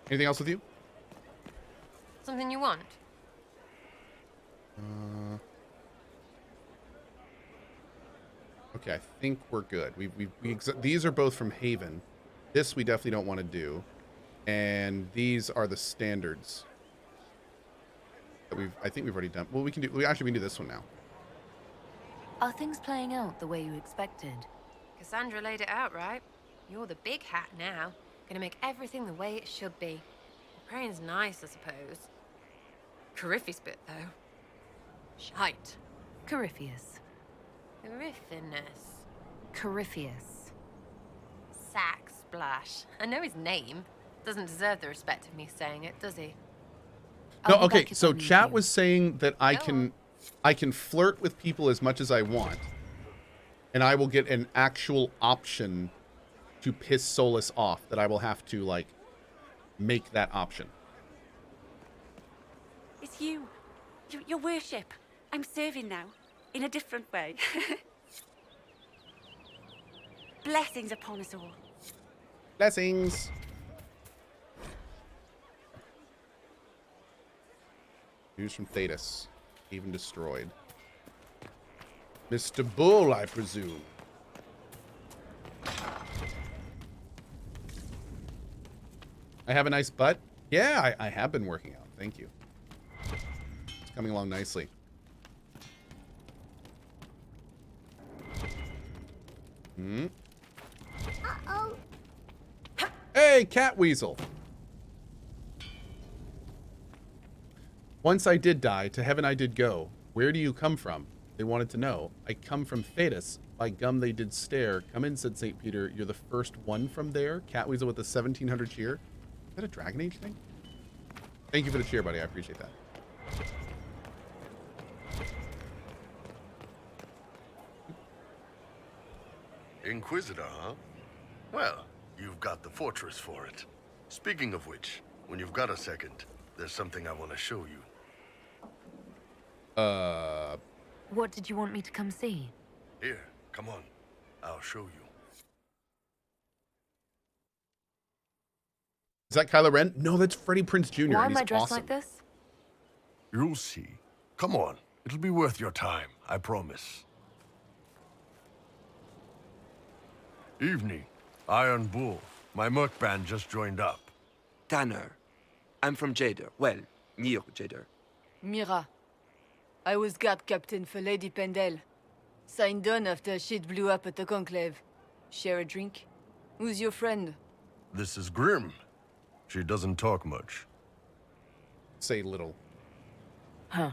Anything else with you? Something you want? Okay, I think we're good. These are both from Haven. This we definitely don't want to do. And these are the standards that I think we've already done. Well, we can do this one now. Are things playing out the way you expected? Cassandra laid it out right. You're the big hat now. Gonna make everything the way it should be. The praying's nice, I suppose. Corypheus bit, though. Shite. Corypheus. Coryphinus. Corypheus. Sack Splash. I know his name. Doesn't deserve the respect of me saying it, does he? No, I'll be okay, back if so I need chat you. was saying that I can flirt with people as much as I want, and I will get an actual option to piss Solus off that I will have to, like, make that option. It's you. Your worship. I'm serving now. In a different way. Blessings upon us all. Blessings. News from Thetis. Even destroyed. Mr. Bull, I presume. I have a nice butt. Yeah, I have been working out. Thank you. It's coming along nicely. Uh-oh. Hey, Cat Weasel. Once I did die, to heaven I did go. Where do you come from? They wanted to know. I come from Thetis. By gum they did stare. Come in, said St. Peter. You're the first one from there. Cat Weasel with the 1700 cheer. Is that a Dragon Age thing? Thank you for the cheer, buddy. I appreciate that. Inquisitor, huh? Well, you've got the fortress for it. Speaking of which, when you've got a second, there's something I want to show you. What did you want me to come see? Here, come on. I'll show you. Is that Kylo Ren? No, that's Freddie Prinze Jr. Why and am I he's dressed awesome. like this? You'll see. Come on. It'll be worth your time, I promise. Evening. Iron Bull. My merc band just joined up. Tanner. I'm from Jader. Well, near Jader. Mira. I was guard captain for Lady Pendel. Signed on after shit blew up at the Conclave. Share a drink? Who's your friend? This is Grim. She doesn't talk much. Say little. Huh.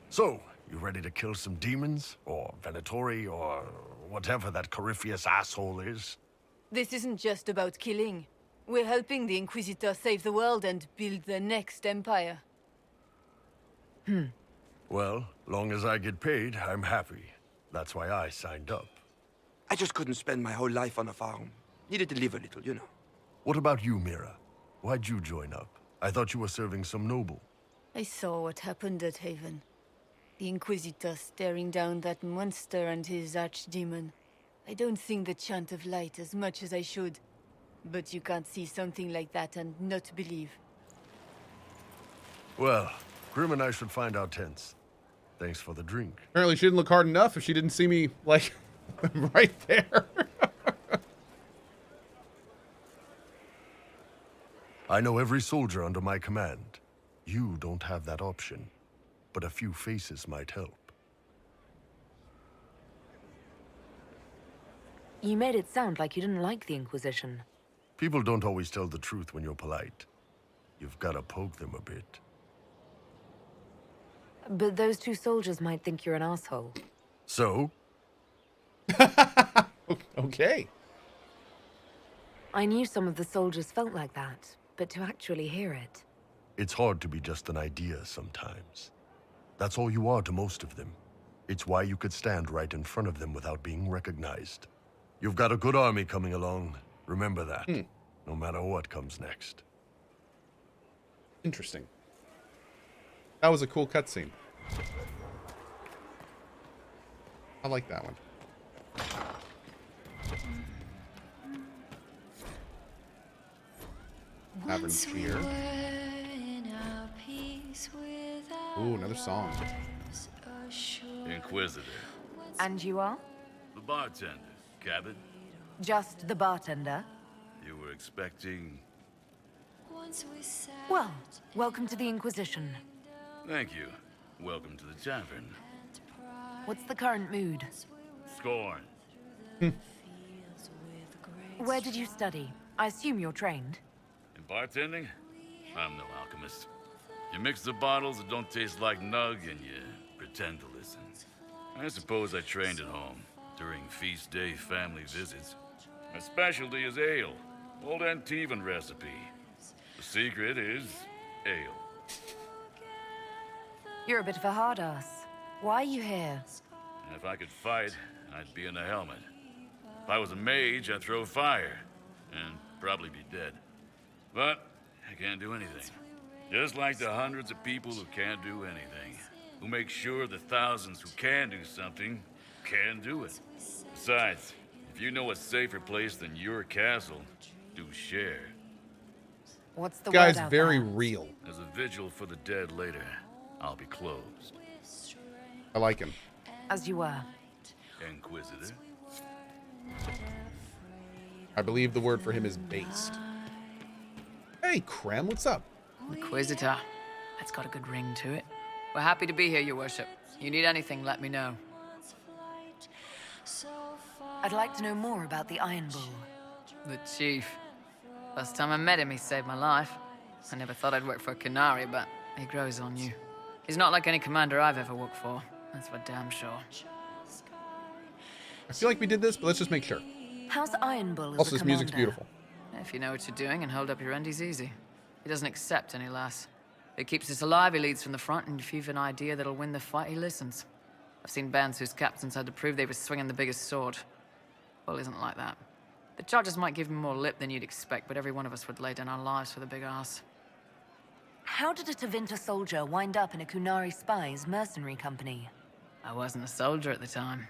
So, you ready to kill some demons? Or Venatori? Or whatever that Corypheus asshole is? This isn't just about killing. We're helping the Inquisitor save the world and build the next empire. Well, long as I get paid, I'm happy. That's why I signed up. I just couldn't spend my whole life on a farm. Needed to live a little, you know. What about you, Mira? Why'd you join up? I thought you were serving some noble. I saw what happened at Haven. The Inquisitor staring down that monster and his archdemon. I don't sing the chant of light as much as I should. But you can't see something like that and not believe. Well, Grim and I should find our tents. Thanks for the drink. Apparently she didn't look hard enough if she didn't see me, like, right there. I know every soldier under my command. You don't have that option. But a few faces might help. You made it sound like you didn't like the Inquisition. People don't always tell the truth when you're polite. You've got to poke them a bit. But those two soldiers might think you're an asshole. So? Okay. I knew some of the soldiers felt like that, but to actually hear it... It's hard to be just an idea sometimes. That's all you are to most of them. It's why you could stand right in front of them without being recognized. You've got a good army coming along. Remember that. No matter what comes next. Interesting. That was a cool cutscene. I like that one. Tavern cheer. Ooh, another song. Inquisitor. And you are? The bartender. Cabot. Just the bartender? You were expecting... Well, welcome to the Inquisition. Thank you. Welcome to the tavern. What's the current mood? Scorn. Where did you study? I assume you're trained. In bartending? I'm no alchemist. You mix the bottles that don't taste like nug and you pretend to listen. I suppose I trained at home during feast day family visits. My specialty is ale. Old Antivan recipe. The secret is ale. You're a bit of a hard ass. Why are you here? And if I could fight, I'd be in a helmet. If I was a mage, I'd throw fire. And probably be dead. But I can't do anything. Just like the hundreds of people who can't do anything. Who make sure the thousands who can do something can do it. Besides, if you know a safer place than your castle, do share. What's the Guy's word out very there? real. As a vigil for the dead later, I'll be closed. I like him. As you were. Inquisitor. I believe the word for him is based. Hey, Krem, what's up? Inquisitor. That's got a good ring to it. We're happy to be here, your worship. You need anything, let me know. I'd like to know more about the Iron Bull. The chief. Last time I met him, he saved my life. I never thought I'd work for a Canary, but he grows on you. He's not like any commander I've ever worked for. That's for damn sure. I feel like we did this, but let's just make sure. How's Iron Bull as Also, a this music's commander? beautiful. If you know what you're doing and hold up your end, he's easy. He doesn't accept any less. If it keeps us alive, he leads from the front, and if you've an idea that'll win the fight, he listens. I've seen bands whose captains had to prove they were swinging the biggest sword. Bull isn't like that. The charges might give him more lip than you'd expect, but every one of us would lay down our lives for the big ass. How did a Tevinter soldier wind up in a Kunari spy's mercenary company? I wasn't a soldier at the time.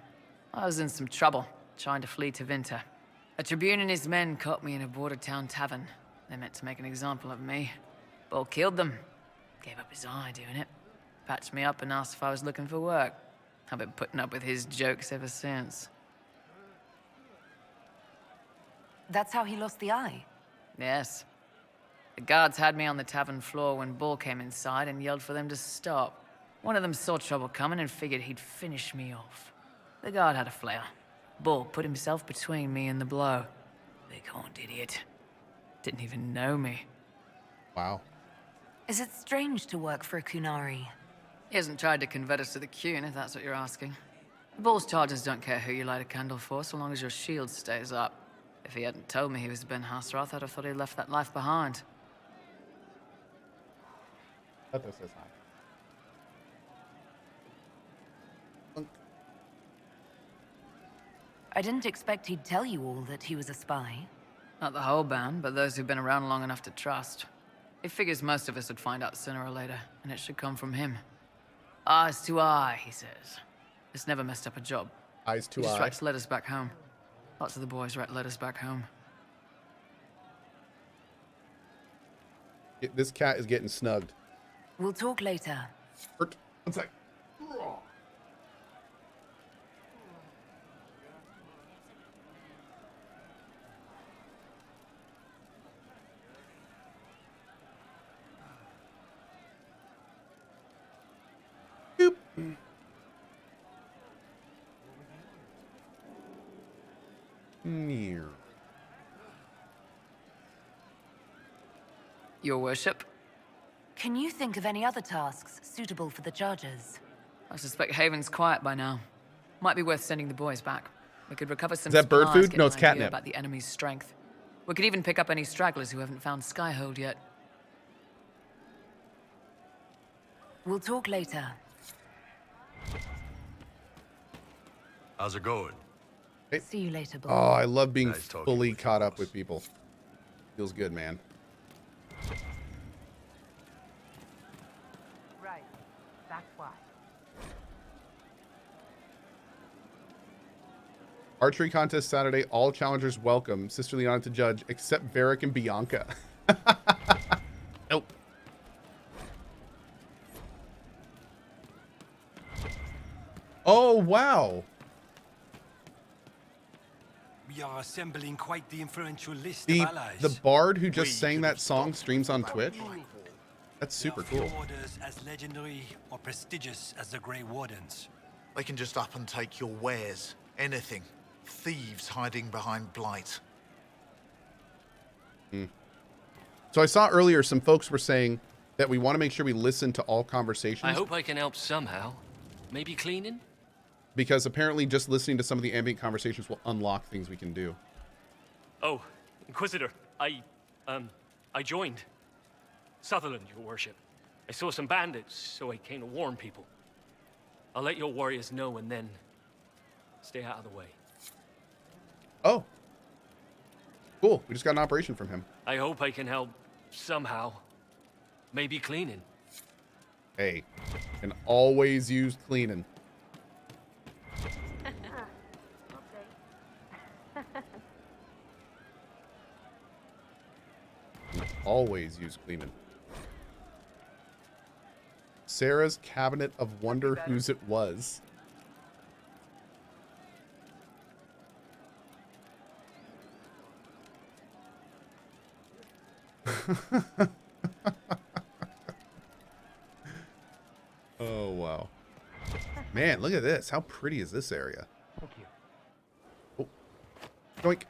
I was in some trouble, trying to flee to Vinter. A Tribune and his men caught me in a border town tavern. They meant to make an example of me. Bull killed them. Gave up his eye doing it. Patched me up and asked if I was looking for work. I've been putting up with his jokes ever since. That's how he lost the eye. Yes. The guards had me on the tavern floor when Bull came inside and yelled for them to stop. One of them saw trouble coming and figured he'd finish me off. The guard had a flare. Bull put himself between me and the blow. Big horned idiot. Didn't even know me. Wow. Is it strange to work for a Kunari? He hasn't tried to convert us to the Qun, if that's what you're asking. Bull's charges don't care who you light a candle for, so long as your shield stays up. If he hadn't told me he was Ben Hasrath, I'd have thought he'd left that life behind. That does say hi. Clunk. I didn't expect he'd tell you all that he was a spy. Not the whole band, but those who've been around long enough to trust. He figures most of us would find out sooner or later, and it should come from him. Eyes to eye, he says. It's never messed up a job. Eyes to He just eye. writes letters back home. Lots of the boys write letters back home. This cat is getting snugged. We'll talk later. One sec. Boop. Near. Your worship? Can you think of any other tasks suitable for the charges? I suspect Haven's quiet by now. Might be worth sending the boys back. We could recover some Is that bird supplies, food? get No, an it's idea catnip. about the enemy's strength. We could even pick up any stragglers who haven't found Skyhold yet. We'll talk later. How's it going? See you later, Bull. Oh, I love being Nice talking fully with you, caught up boss. with people. Feels good, man. Right. That's why. Archery contest Saturday. All challengers welcome. Sister Liana to judge, except Varric and Bianca. Nope. Oh, wow. We are assembling quite the influential list The of allies. the bard who We just sang should that have song stopped streams on about Twitch. meaningful. That's There super are few cool. orders as legendary or prestigious as the Grey Wardens. They can just up and take your wares. Anything. Thieves hiding behind blight. So I saw earlier some folks were saying that we want to make sure we listen to all conversations. I hope I can help somehow. Maybe cleaning? Because apparently just listening to some of the ambient conversations will unlock things we can do. Oh, Inquisitor, I joined. Sutherland, your worship. I saw some bandits, so I came to warn people. I'll let your warriors know and then stay out of the way. Oh. Cool. We just got an operation from him. I hope I can help somehow. Maybe cleaning. Hey, can always use cleaning. Always use cleaning. Sarah's Cabinet of Wonder Whose It Was. Oh, wow. Man, look at this. How pretty is this area? Thank you. Oh. Doink.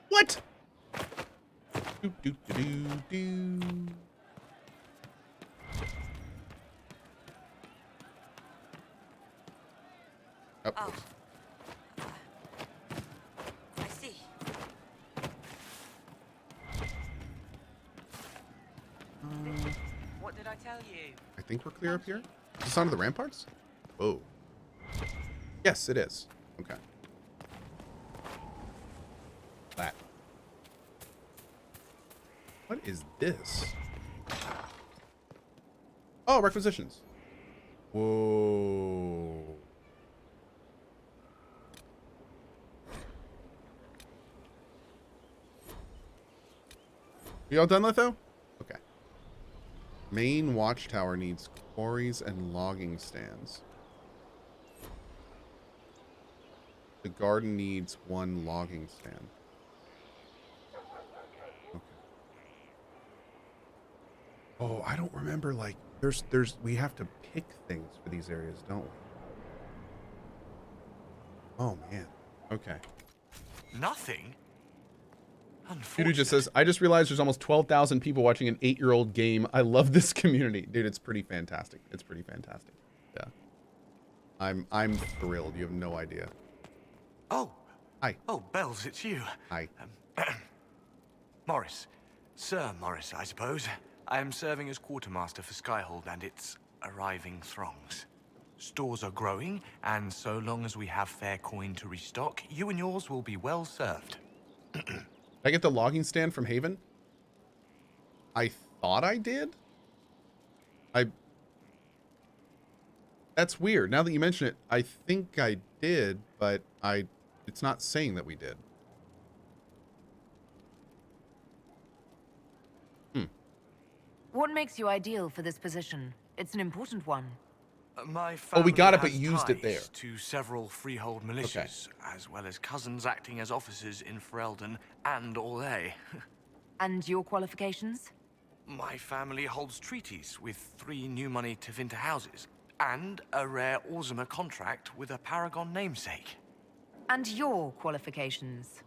What? Do, do, do, do, do. Oh, Oh. oops. I see. What did I tell you? I think we're clear up here. Is this onto the ramparts? Whoa. Yes, it is. Okay. That. What is this? Oh, requisitions. Whoa. You all done, Litho? Okay. Main watchtower needs quarries and logging stands. The garden needs one logging stand. Okay. Oh, I don't remember, like, we have to pick things for these areas, don't we? Oh, man. Okay. Nothing? Dude just says, I just realized there's almost 12,000 people watching an 8-year-old game. I love this community. Dude, it's pretty fantastic. It's pretty fantastic. Yeah. I'm thrilled. You have no idea. Oh. Hi. Oh, Bells, it's you. Hi. Morris. Sir Morris, I suppose. I am serving as quartermaster for Skyhold and its arriving throngs. Stores are growing, and so long as we have fair coin to restock, you and yours will be well served. Did I get the logging stand from Haven? I thought I did. That's weird. Now that you mention it, I think I did, but it's not saying that we did. What makes you ideal for this position? It's an important one. My family we got it, but has used it ties there. to several freehold militias, as well as cousins acting as officers in Ferelden and Orlais. And your qualifications? My family holds treaties with 3 new money Tevinter houses, and a rare Orzuma contract with a Paragon namesake. And your qualifications?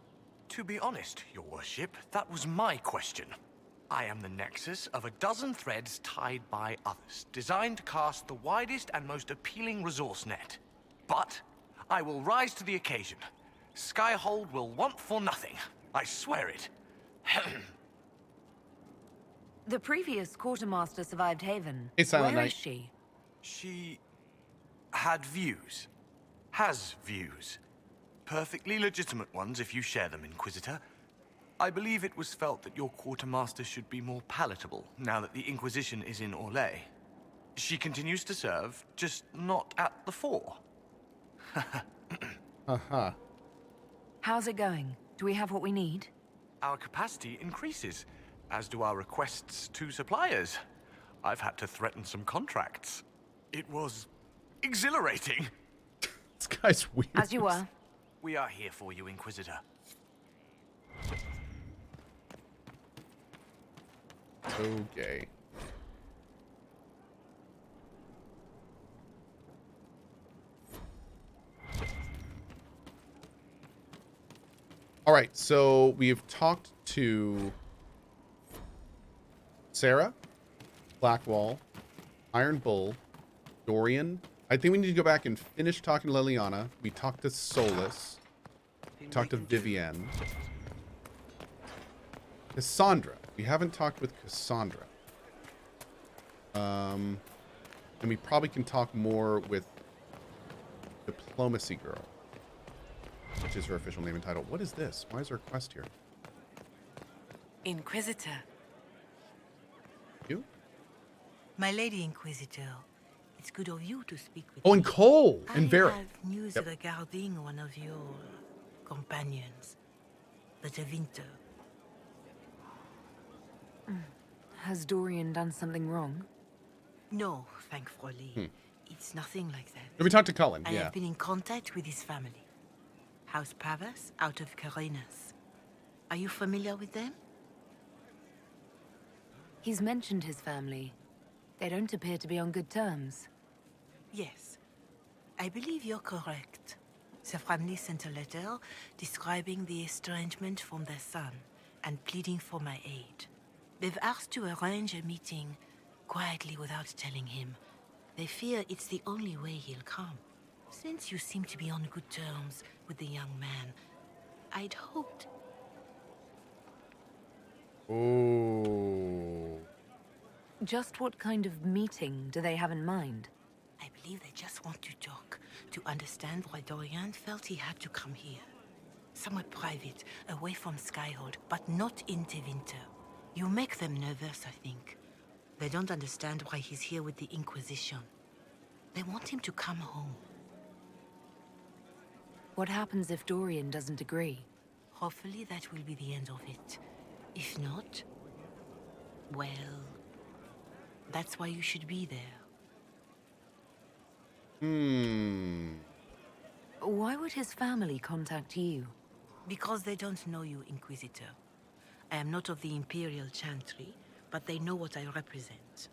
To be honest, your worship, that was my question. I am the nexus of a dozen threads tied by others, designed to cast the widest and most appealing resource net. But I will rise to the occasion. Skyhold will want for nothing. I swear it. The previous quartermaster survived Haven. Hey, Silent Where Knight. is she? She had views. Has views. Perfectly legitimate ones if you share them, Inquisitor. I believe it was felt that your quartermaster should be more palatable now that the Inquisition is in Orlais. She continues to serve, just not at the fore. Uh-huh. How's it going? Do we have what we need? Our capacity increases, as do our requests to suppliers. I've had to threaten some contracts. It was exhilarating. This guy's weird. As you were. We are here for you, Inquisitor. Okay. All right, so we've talked to Sarah, Blackwall, Iron Bull, Dorian. I think we need to go back and finish talking to Liliana. We talked to Solus. We talked to Vivienne. Cassandra. We haven't talked with Cassandra. And we probably can talk more with Diplomacy Girl, which is her official name and title. What is this? Why is there a quest here? Inquisitor. You? My Lady Inquisitor. It's good of you to speak with Oh, me. and Cole and Vera. I have news regarding one of your companions, the Tevinter. Has Dorian done something wrong? No, thankfully. It's nothing like that. We talked to Cullen, I yeah. have been in contact with his family. House Pavas, out of Carenas. Are you familiar with them? He's mentioned his family. They don't appear to be on good terms. Yes. I believe you're correct. The family sent a letter describing the estrangement from their son and pleading for my aid. They've asked to arrange a meeting quietly without telling him. They fear it's the only way he'll come. Since you seem to be on good terms with the young man, I'd hoped... Oh. Just what kind of meeting do they have in mind? I believe they just want to talk, to understand why Dorian felt he had to come here. Somewhere private, away from Skyhold, but not in Tevinter. You make them nervous, I think. They don't understand why he's here with the Inquisition. They want him to come home. What happens if Dorian doesn't agree? Hopefully that will be the end of it. If not, well, that's why you should be there. Why would his family contact you? Because they don't know you, Inquisitor. I am not of the Imperial Chantry, but they know what I represent.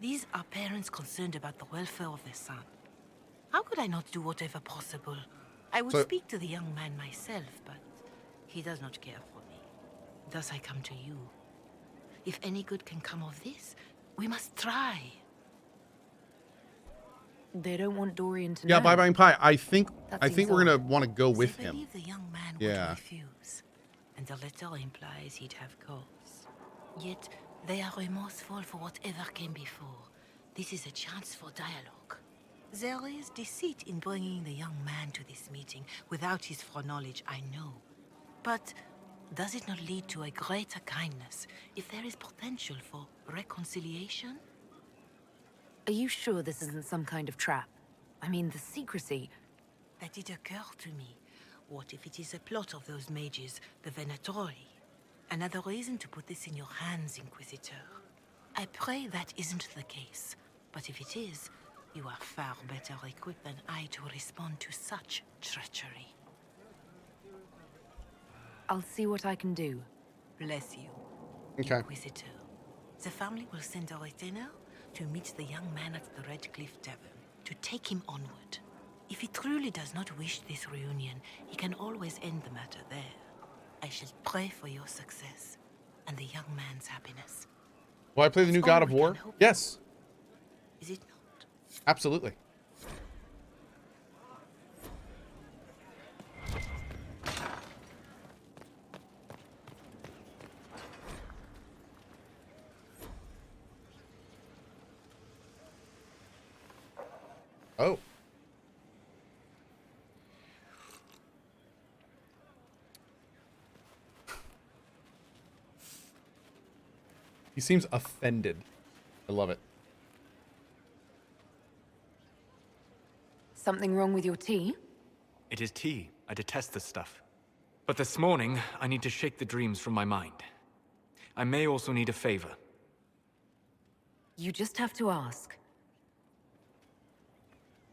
These are parents concerned about the welfare of their son. How could I not do whatever possible? I would speak to the young man myself, but he does not care for me. Thus I come to you. If any good can come of this, we must try. They don't want Dorian to know. Yeah, bye-bye pie. I think seems we're gonna odd. want to go with They him. believe the young man would refuse, and the letter implies he'd have cause. Yet they are remorseful for whatever came before. This is a chance for dialogue. There is deceit in bringing the young man to this meeting without his foreknowledge, I know. But does it not lead to a greater kindness if there is potential for reconciliation? Are you sure this isn't some kind of trap? I mean, the secrecy... That did occur to me. What if it is a plot of those mages, the Venatori? Another reason to put this in your hands, Inquisitor. I pray that isn't the case. But if it is, you are far better equipped than I to respond to such treachery. I'll see what I can do. Bless you, Okay. Inquisitor. The family will send a retainer to meet the young man at the Red Cliff Tavern, to take him onward. If he truly does not wish this reunion, he can always end the matter there. I shall pray for your success, and the young man's happiness. Will I play the new God of War? Yes, Is it not? absolutely. Oh. He seems offended. I love it. Something wrong with your tea? It is tea. I detest this stuff. But this morning, I need to shake the dreams from my mind. I may also need a favor. You just have to ask.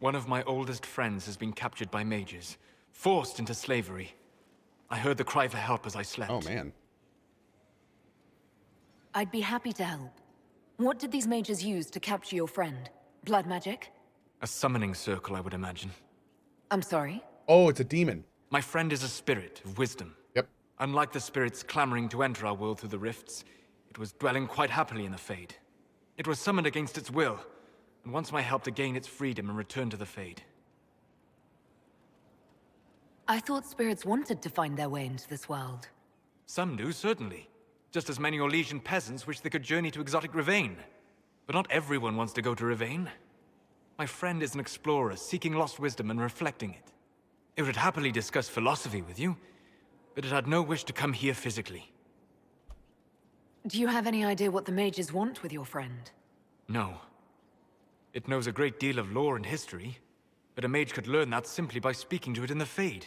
One of my oldest friends has been captured by mages, forced into slavery. I heard the cry for help as I slept. Oh, man. I'd be happy to help. What did these mages use to capture your friend? Blood magic? A summoning circle, I would imagine. I'm sorry? Oh, it's a demon. My friend is a spirit of wisdom. Yep. Unlike the spirits clamoring to enter our world through the rifts, it was dwelling quite happily in the Fade. It was summoned against its will, and wants my help to gain its freedom and return to the Fade. I thought spirits wanted to find their way into this world. Some do, certainly. Just as many Orlesian peasants wish they could journey to exotic Rivain. But not everyone wants to go to Rivain. My friend is an explorer, seeking lost wisdom and reflecting it. It would happily discuss philosophy with you, but it had no wish to come here physically. Do you have any idea what the mages want with your friend? No. It knows a great deal of lore and history, but a mage could learn that simply by speaking to it in the Fade.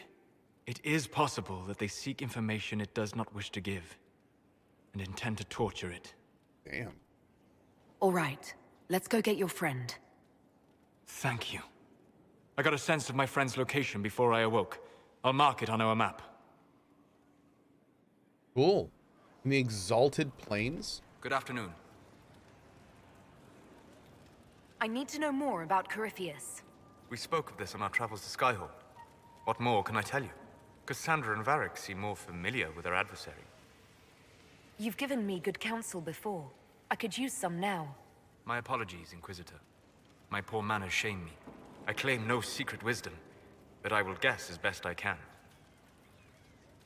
It is possible that they seek information it does not wish to give, and intend to torture it. Damn. All right, let's go get your friend. Thank you. I got a sense of my friend's location before I awoke. I'll mark it on our map. Cool. In the Exalted Plains? Good afternoon. I need to know more about Corypheus. We spoke of this on our travels to Skyhall. What more can I tell you? Cassandra and Varric seem more familiar with our adversary. You've given me good counsel before. I could use some now. My apologies, Inquisitor. My poor manners shame me. I claim no secret wisdom, but I will guess as best I can.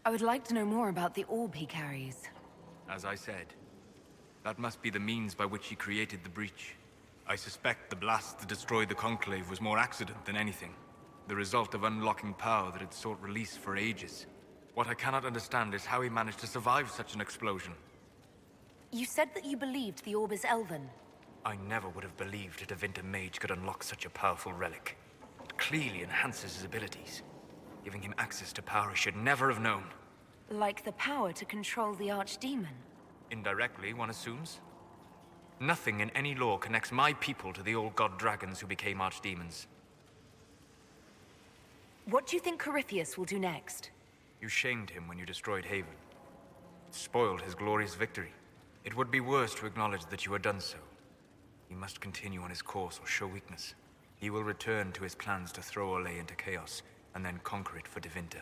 I would like to know more about the orb he carries. As I said, that must be the means by which he created the breach. I suspect the blast that destroyed the Conclave was more accident than anything. The result of unlocking power that had sought release for ages. What I cannot understand is how he managed to survive such an explosion. You said that you believed the orb is elven. I never would have believed a Devinter mage could unlock such a powerful relic. It clearly enhances his abilities, giving him access to power he should never have known. Like the power to control the archdemon. Indirectly, one assumes. Nothing in any lore connects my people to the old god dragons who became archdemons. What do you think Corypheus will do next? You shamed him when you destroyed Haven. It spoiled his glorious victory. It would be worse to acknowledge that you had done so. He must continue on his course or show weakness. He will return to his plans to throw Orlais into chaos, and then conquer it for Devinter.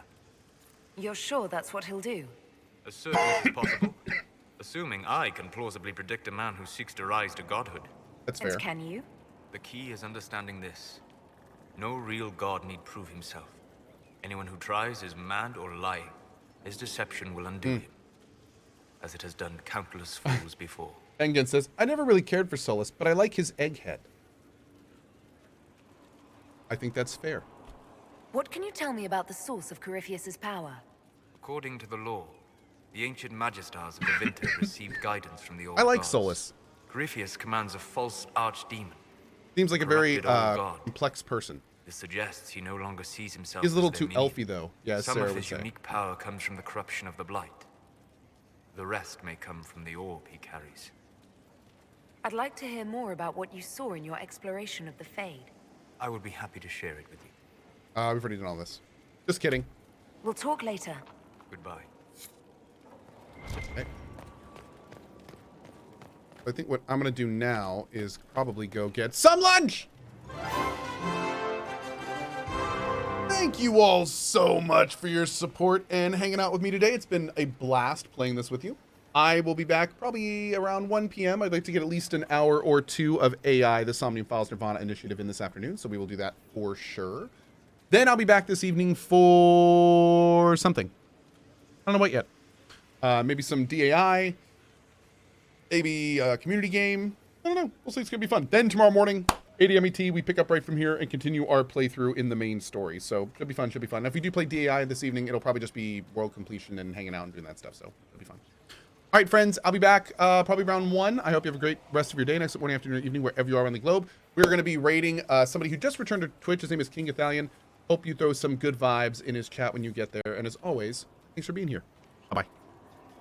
You're sure that's what he'll do? As certain as possible. Assuming I can plausibly predict a man who seeks to rise to godhood. That's fair. And can you? The key is understanding this. No real god need prove himself. Anyone who tries is mad or lying. His deception will undo him, as it has done countless fools before. Engen says, I never really cared for Solus, but I like his egghead. I think that's fair. What can you tell me about the source of Corypheus's power? According to the law, the ancient Magistars of Devinter received guidance from the old I like gods. Solus. Corypheus commands a false archdemon. Seems like a very corrupted old god. complex person. This suggests he no longer sees himself He's a little as their too minion. elfy, though. Yeah, as Some Sarah of would his say. unique power comes from the corruption of the Blight. The rest may come from the orb he carries. I'd like to hear more about what you saw in your exploration of the Fade. I would be happy to share it with you. We've already done all this. Just kidding. We'll talk later. Goodbye. Okay. I think what I'm going to do now is probably go get some lunch! Thank you all so much for your support and hanging out with me today. It's been a blast playing this with you. I will be back probably around 1 p.m. I'd like to get at least an hour or two of AI, the Somnium Files Nirvana initiative, in this afternoon, so we will do that for sure. Then I'll be back this evening for something. I don't know what yet. Maybe some DAI, maybe a community game. I don't know. We'll see. It's going to be fun. Then tomorrow morning, 8 a.m. ET, we pick up right from here and continue our playthrough in the main story. So should be fun. Should be fun. Now, if we do play DAI this evening, it'll probably just be world completion and hanging out and doing that stuff. So it'll be fun. All right, friends, I'll be back probably around 1. I hope you have a great rest of your day, next morning, afternoon, or evening, wherever you are around the globe. We're going to be raiding somebody who just returned to Twitch. His name is King Ithalian. Hope you throw some good vibes in his chat when you get there. And as always, thanks for being here.